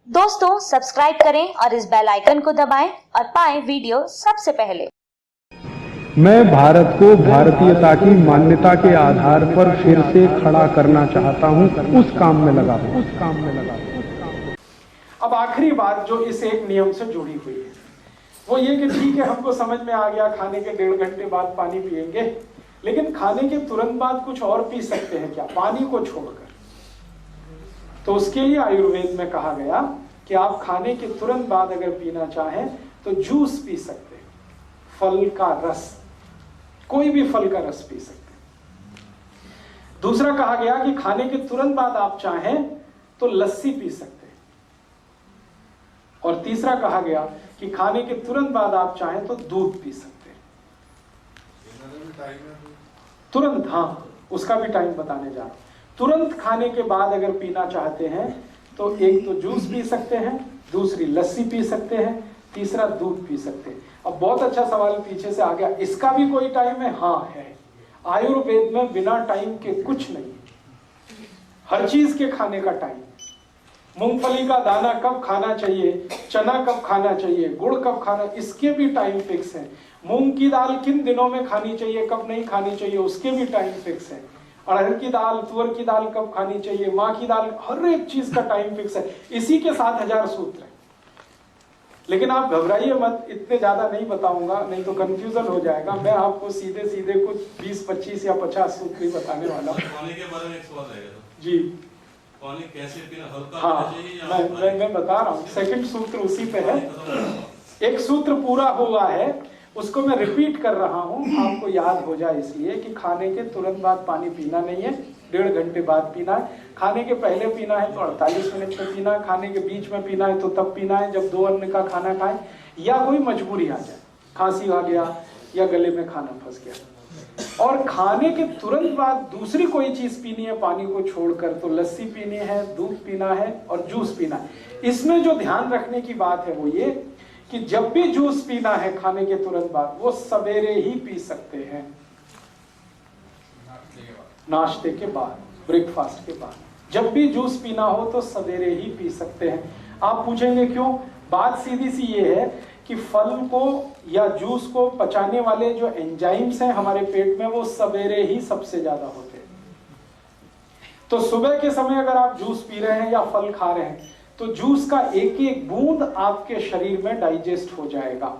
दोस्तों सब्सक्राइब करें और इस बेल आइकन को दबाएं और पाएं वीडियो सबसे पहले। मैं भारत को भारतीयता की मान्यता के आधार पर फिर से खड़ा करना चाहता हूं, उस काम में लगा हूं। अब आखिरी बात जो इस एक नियम से जुड़ी हुई है वो ये कि ठीक है, हमको समझ में आ गया खाने के 1.5 घंटे बाद पानी पिएंगे, लेकिन खाने के तुरंत बाद कुछ और पी सकते हैं क्या, पानी को छोड़कर? तो उसके लिए आयुर्वेद में कहा गया कि आप खाने के तुरंत बाद अगर पीना चाहें तो जूस पी सकते हैं, फल का रस, कोई भी फल का रस पी सकते हैं। दूसरा कहा गया कि खाने के तुरंत बाद आप चाहें तो लस्सी पी सकते हैं। और तीसरा कहा गया कि खाने के तुरंत बाद आप चाहें तो दूध पी सकते हैं। तुरंत, हाँ, उसका भी टाइम बताने जा रहा हूं। तुरंत खाने के बाद अगर पीना चाहते हैं तो एक तो जूस पी सकते हैं, दूसरी लस्सी पी सकते हैं, तीसरा दूध पी सकते हैं। अब बहुत अच्छा सवाल पीछे से आ गया, इसका भी कोई टाइम है? हाँ है। आयुर्वेद में बिना टाइम के कुछ नहीं, हर चीज के खाने का टाइम। मूंगफली का दाना कब खाना चाहिए, चना कब खाना चाहिए, गुड़ कब खाना, इसके भी टाइम फिक्स है। मूंग की दाल किन दिनों में खानी चाहिए, कब नहीं खानी चाहिए, उसके भी टाइम फिक्स है। अरहर की दाल, तुअर की दाल कब खानी चाहिए, माँ की दाल, हर एक चीज का टाइम फिक्स है। इसी के साथ 1000 सूत्र है। लेकिन आप घबराइए मत, इतने ज्यादा नहीं बताऊंगा, नहीं तो कंफ्यूजन हो जाएगा। मैं आपको सीधे सीधे कुछ 20, 25 या 50 सूत्र ही बताने वाला हूँ। पानी के बारे में एक सवाल रहेगा जी, पानी कैसे पीना, हल्का हाँ, पीना चाहिए या मैं बता रहा हूँ। सेकंड सूत्र उसी पे है। एक सूत्र पूरा हुआ है, उसको मैं रिपीट कर रहा हूँ, आपको याद हो जाए इसलिए कि खाने के तुरंत बाद पानी पीना नहीं है, 1.5 घंटे बाद पीना है। खाने के पहले पीना है तो 48 मिनट में पीना है। खाने के बीच में पीना है तो तब पीना है जब 2 अन्न का खाना खाएं या कोई मजबूरी आ जाए, खांसी आ गया या गले में खाना फंस गया। और खाने के तुरंत बाद दूसरी कोई चीज पीनी है पानी को छोड़कर तो लस्सी पीनी है, दूध पीना है और जूस पीना है। इसमें जो ध्यान रखने की बात है वो ये कि जब भी जूस पीना है खाने के तुरंत बाद, वो सवेरे ही पी सकते हैं, नाश्ते के बाद, ब्रेकफास्ट के बाद। जब भी जूस पीना हो तो सवेरे ही पी सकते हैं। आप पूछेंगे क्यों? बात सीधी सी ये है कि फल को या जूस को पचाने वाले जो एंजाइम्स हैं हमारे पेट में, वो सवेरे ही सबसे ज्यादा होते हैं। तो सुबह के समय अगर आप जूस पी रहे हैं या फल खा रहे हैं तो जूस का एक एक बूंद आपके शरीर में डाइजेस्ट हो जाएगा,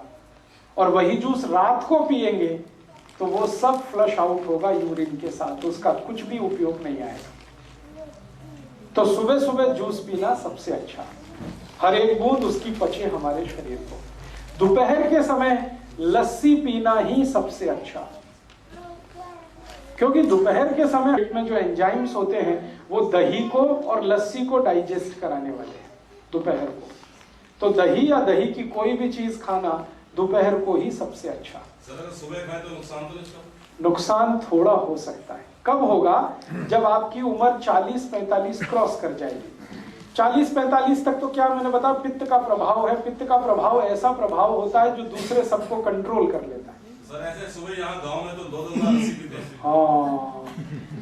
और वही जूस रात को पिएंगे तो वो सब फ्लश आउट होगा यूरिन के साथ, उसका कुछ भी उपयोग नहीं आएगा। तो सुबह सुबह जूस पीना सबसे अच्छा, हर एक बूंद उसकी पचे हमारे शरीर को। दोपहर के समय लस्सी पीना ही सबसे अच्छा, क्योंकि दोपहर के समय पेट में जो एंजाइम्स होते हैं वो दही को और लस्सी को डाइजेस्ट कराने वाले हैं दोपहर को। तो दही या दही की कोई भी चीज खाना दोपहर को ही सबसे अच्छा। सर अगर सुबह खाए तो नुकसान तो नहीं? नुकसान थोड़ा हो सकता है। कब होगा? जब आपकी उम्र 40-45 क्रॉस कर जाएगी। 40-45 तक तो क्या मैंने बताया, पित्त का प्रभाव है। पित्त का प्रभाव ऐसा प्रभाव होता है जो दूसरे सबको कंट्रोल कर लेता है। सर ऐसे सुबह यहाँ गांव में तो 2-2 गिलास लस्सी पीते हैं। हाँ,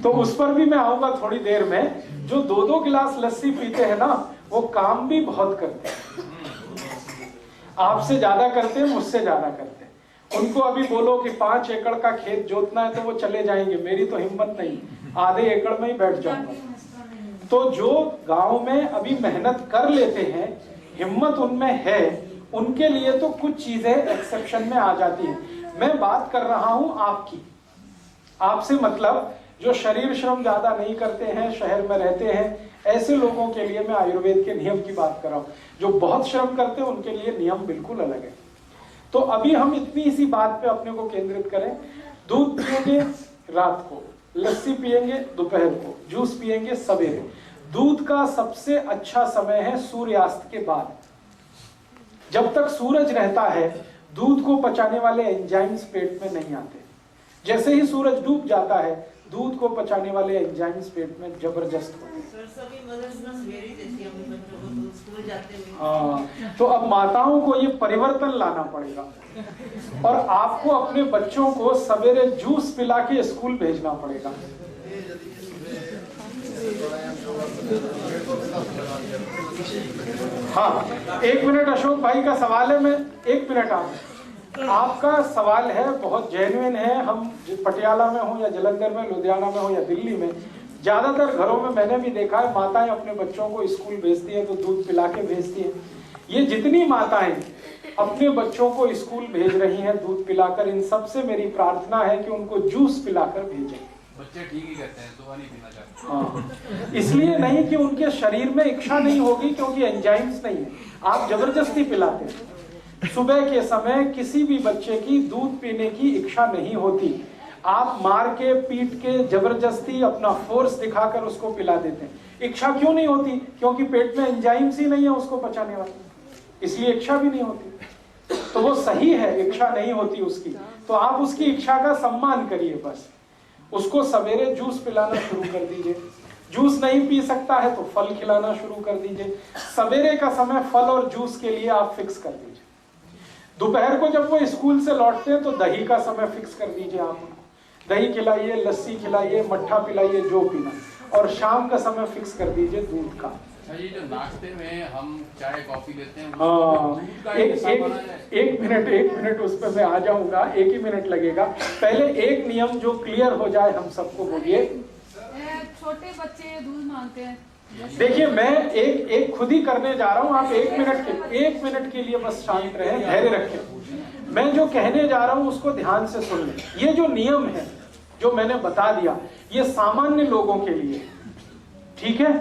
तो उस पर भी मैं आऊंगा थोड़ी देर में। जो 2-2 गिलास लस्सी पीते हैं ना, वो काम भी बहुत करते हैं, आपसे ज्यादा करते हैं, मुझसे ज्यादा करते हैं। उनको अभी बोलो कि 5 एकड़ का खेत जोतना है तो वो चले जाएंगे, मेरी तो हिम्मत नहीं, आधे एकड़ में ही बैठ जाऊंगा। तो जो गांव में अभी मेहनत कर लेते हैं, हिम्मत उनमें है, उनके लिए तो कुछ चीजें एक्सेप्शन में आ जाती हैं। मैं बात कर रहा हूं आपकी, आपसे मतलब जो शरीर श्रम ज्यादा नहीं करते हैं, शहर में रहते हैं, ऐसे लोगों के लिए मैं आयुर्वेद के नियम की बात कर रहा हूं। जो बहुत श्रम करते हैं उनके लिए नियम बिल्कुल अलग है। तो अभी हम इतनी सी बात पे अपने को केंद्रित करें। दूध पिएंगे रात को, लस्सी पिएंगे दोपहर को, जूस पिएंगे सवेरे। दूध का सबसे अच्छा समय है सूर्यास्त के बाद। जब तक सूरज रहता है दूध को पचाने वाले एंजाइम्स पेट में नहीं आते। जैसे ही सूरज डूब जाता है दूध को पचाने वाले एंजाइम्स पेट में जबरदस्त होते हैं। हाँ, तो अब माताओं को ये परिवर्तन लाना पड़ेगा और आपको अपने बच्चों को सवेरे जूस पिला के स्कूल भेजना पड़ेगा। हाँ, 1 मिनट अशोक भाई का सवाल है। मैं 1 मिनट आपका सवाल है, बहुत जेन्युइन है। हम पटियाला में हो या जलंधर में, लुधियाना में हो या दिल्ली में, ज्यादातर घरों में मैंने भी देखा है माताएं अपने बच्चों को स्कूल भेजती है तो दूध पिला के भेजती है। ये जितनी माताएं अपने बच्चों को स्कूल भेज रही हैं दूध पिलाकर, इन सबसे मेरी प्रार्थना है कि उनको जूस पिलाकर भेजें। बच्चे ठीक ही कहते हैं, सुबह नहीं पीना चाहते। हाँ, इसलिए नहीं कि उनके शरीर में इच्छा नहीं होगी, क्योंकि एंजाइम्स नहीं है, आप जबरदस्ती पिलाते हैं। सुबह के समय किसी भी बच्चे की दूध पीने की इच्छा नहीं होती, आप मार के पीट के जबरदस्ती अपना फोर्स दिखाकर उसको पिला देते हैं। इच्छा क्यों नहीं होती? क्योंकि पेट में एंजाइम्स ही नहीं है उसको पचाने वाले, इसलिए इच्छा भी नहीं होती। तो वो सही है, इच्छा नहीं होती उसकी, तो आप उसकी इच्छा का सम्मान करिए। बस उसको सवेरे जूस पिलाना शुरू कर दीजिए। जूस नहीं पी सकता है तो फल खिलाना शुरू कर दीजिए। सवेरे का समय फल और जूस के लिए आप फिक्स कर दीजिए। दोपहर को जब वो स्कूल से लौटते हैं तो दही का समय फिक्स कर दीजिए। आप उनको दही खिलाइए, लस्सी खिलाइए, मट्ठा पिलाइए, जो पीना। और शाम का समय फिक्स कर दीजिए दूध का। ये जो नाश्ते में हम चाय कॉफी लेते हैं, हाँ, एक मिनट उस पर मैं आ जाऊंगा, 1 ही मिनट लगेगा। पहले एक नियम जो क्लियर हो जाए हम सबको, बोलिए। छोटे बच्चे दूध मांगते हैं। देखिए, मैं एक खुद ही करने जा रहा हूँ। आप 1 मिनट के लिए बस शांत रहें, धैर्य रखें। मैं जो कहने जा रहा हूँ उसको ध्यान से सुन लें। ये जो नियम है जो मैंने बता दिया, ये सामान्य लोगों के लिए, ठीक है।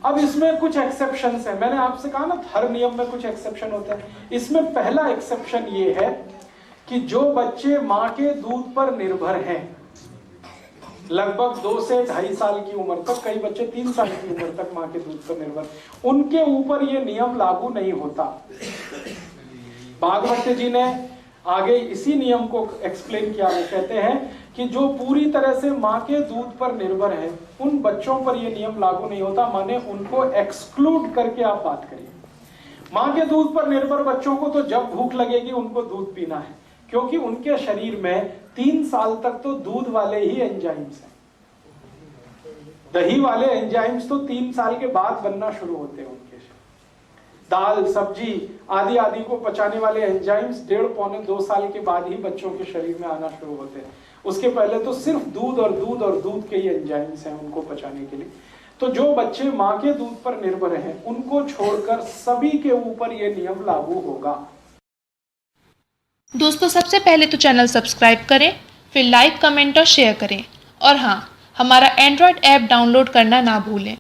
अब इसमें कुछ एक्सेप्शंस है। मैंने आपसे कहा ना, हर नियम में कुछ एक्सेप्शन होते हैं। इसमें पहला एक्सेप्शन ये है कि जो बच्चे माँ के दूध पर निर्भर हैं, लगभग 2 से 2.5 साल की उम्र तक, कई बच्चे 3 साल की उम्र तक माँ के दूध पर निर्भर, उनके ऊपर ये नियम लागू नहीं होता। भागवत जी ने आगे इसी नियम को एक्सप्लेन किया। वो कहते हैं कि जो पूरी तरह से माँ के दूध पर निर्भर है, उन बच्चों पर यह नियम लागू नहीं होता। माने उनको एक्सक्लूड करके आप बात करिए। माँ के दूध पर निर्भर बच्चों को तो जब भूख लगेगी उनको दूध पीना है, क्योंकि उनके शरीर में 3 साल तक तो दूध वाले ही एंजाइम्स हैं। दही वाले एंजाइम्स तो 3 साल के बाद बनना शुरू होते हैं उनके। दाल, सब्जी आदि आदि को पचाने वाले एंजाइम्स 1.5-2 साल के बाद ही बच्चों के शरीर में आना शुरू होते हैं। उसके पहले तो सिर्फ दूध और दूध के ही एंजाइम्स हैं उनको पचाने के लिए। तो जो बच्चे माँ के दूध पर निर्भर हैं, उनको छोड़कर सभी के ऊपर ये नियम लागू होगा। दोस्तों, सबसे पहले तो चैनल सब्सक्राइब करें, फिर लाइक, कमेंट और शेयर करें। और हाँ, हमारा एंड्रॉयड ऐप डाउनलोड करना ना भूलें।